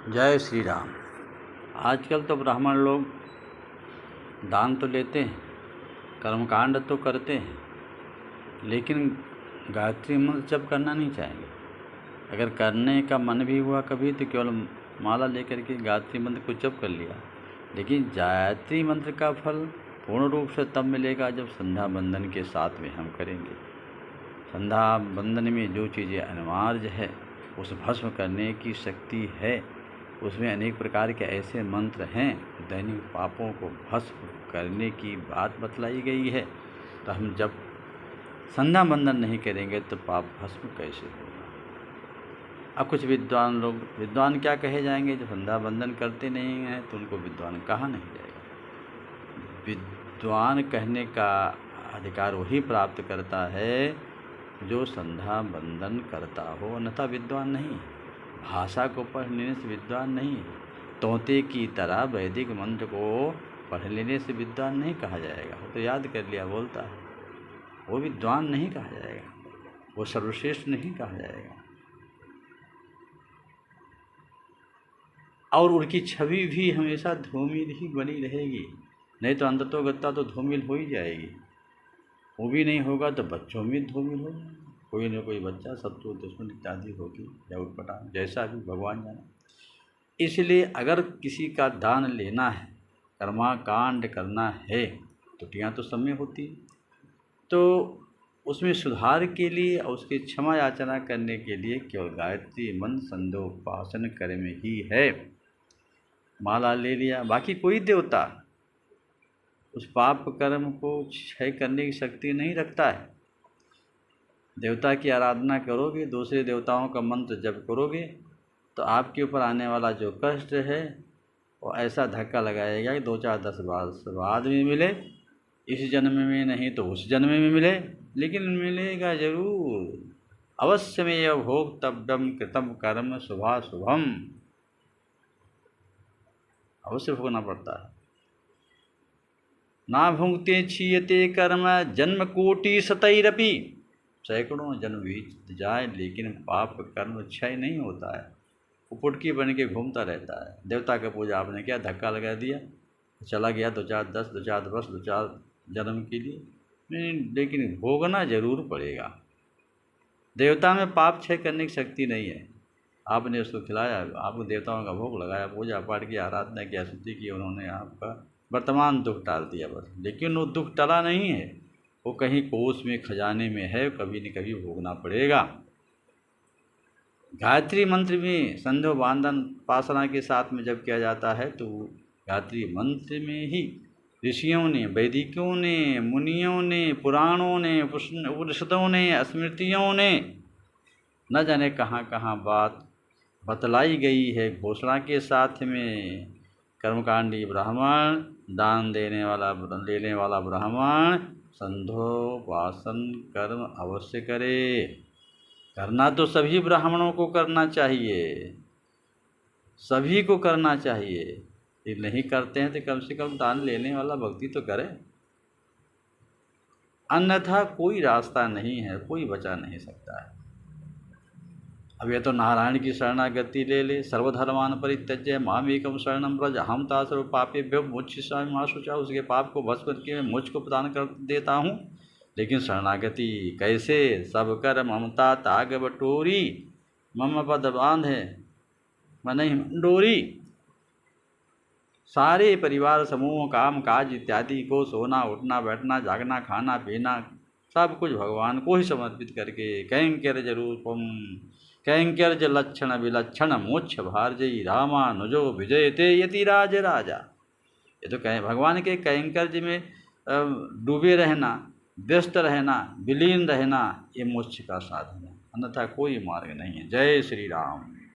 जय श्री राम। आजकल तो ब्राह्मण लोग दान तो लेते हैं, कर्मकांड तो करते हैं, लेकिन गायत्री मंत्र जप करना नहीं चाहेंगे। अगर करने का मन भी हुआ कभी तो केवल माला लेकर के गायत्री मंत्र को जप कर लिया, लेकिन गायत्री मंत्र का फल पूर्ण रूप से तब मिलेगा जब संध्या बंदन के साथ में हम करेंगे। संध्या बंदन में जो चीज़ें अनिवार्य है, उस भस्म करने की शक्ति है, उसमें अनेक प्रकार के ऐसे मंत्र हैं, दैनिक पापों को भस्म करने की बात बतलाई गई है। तो हम जब संध्या बंदन नहीं करेंगे तो पाप भस्म कैसे होगा। अब कुछ विद्वान क्या कहे जाएंगे, जो संध्या बंदन करते नहीं हैं तो उनको विद्वान कहा नहीं जाएगा। विद्वान कहने का अधिकार वही प्राप्त करता है जो संध्या बंदन करता हो, अन्यथा विद्वान नहीं है। भाषा को पढ़ लेने से विद्वान नहीं है। तोते की तरह वैदिक मंत्र को पढ़ लेने से विद्वान नहीं कहा जाएगा। वो तो याद कर लिया बोलता है, वो विद्वान नहीं कहा जाएगा, वो सर्वश्रेष्ठ नहीं कहा जाएगा। और उनकी छवि भी हमेशा धूमिल ही बनी रहेगी, नहीं तो अंततोगत्ता तो धूमिल हो ही जाएगी। वो भी नहीं होगा तो बच्चों में धूमिल हो जाएगा। कोई न कोई बच्चा शत्रु दुश्मन इत्यादि होगी या उटपटांग, जैसा भी भगवान जाने। इसलिए अगर किसी का दान लेना है, कर्माकांड करना है, त्रुटियाँ तो सब में होती है, तो उसमें सुधार के लिए और उसकी क्षमा याचना करने के लिए केवल गायत्री मंत्र संध्योपासन कर्म ही है। माला ले लिया, बाकी कोई देवता उस पाप कर्म को क्षय करने की शक्ति नहीं रखता है। देवता की आराधना करोगे, दूसरे देवताओं का मंत्र जप करोगे तो आपके ऊपर आने वाला जो कष्ट है वो ऐसा धक्का लगाएगा कि 2-4-10 वर्ष बाद में मिले, इस जन्म में नहीं तो उस जन्म में मिले, लेकिन मिलेगा जरूर। अवश्य में यह भोक्तव्यम कृतम कर्म शुभाशुभम, अवश्य भोगना पड़ता है। ना भुंक्ते क्षीयते कर्म जन्म कोटि शतैरपि, सैकड़ों जन्म बीत जाए लेकिन पाप कर्म क्षय नहीं होता है, वो पुटकी बन के घूमता रहता है। देवता का पूजा आपने क्या धक्का लगा दिया, चला गया 2-4 वर्ष 2-4 जन्म के लिए, नहीं, लेकिन भोगना जरूर पड़ेगा। देवता में पाप क्षय करने की शक्ति नहीं है। आपने उसको खिलाया, आपको देवताओं का भोग लगाया, पूजा पाठ की, आराधना की, स्तुति की, उन्होंने आपका वर्तमान दुख टाल दिया बस, लेकिन वो दुख टला नहीं है, वो कहीं कोष में खजाने में है, कभी न कभी भोगना पड़ेगा। गायत्री मंत्र में संध्योपासन पासना के साथ में जब किया जाता है तो गायत्री मंत्र में ही ऋषियों ने, वैदिकों ने, मुनियों ने, पुराणों ने, उपनिषदों ने, स्मृतियों ने न जाने कहाँ कहाँ बात बतलाई गई है। घोषणा के साथ में कर्मकांडी ब्राह्मण, दान लेने वाला ब्राह्मण संध्योपासन कर्म अवश्य करे। करना तो सभी ब्राह्मणों को करना चाहिए, सभी को करना चाहिए। ये नहीं करते हैं तो कम से कम दान लेने वाला भक्ति तो करे, अन्यथा कोई रास्ता नहीं है, कोई बचा नहीं सकता है। अब ये तो नारायण की शरणागति ले, सर्वधर्मान परित्यज्य मामेकम शरणं व्रज अहम ता सर्व पापेभ्यो मोक्षयिष्यामि मा शुचा, उसके पाप को भस्म करके मैं मुझ को प्रदान कर देता हूँ। लेकिन शरणागति कैसे, सब कर ममता ताग बटोरी, मम पद बांधे मन डोरी। सारे परिवार समूह, काम काज इत्यादि को सोना उठना बैठना जागना खाना पीना सब कुछ भगवान को ही समर्पित करके कैंकर्य रूपम कैंकर्य लक्षण विलक्षण मोक्ष भारजयी रामानुजो विजयते यतिराज राजा। ये तो कहें भगवान के कैंकर्य में डूबे रहना, व्यस्त रहना, विलीन रहना, ये मोक्ष का साधन है, अन्यथा कोई मार्ग नहीं है। जय श्री राम।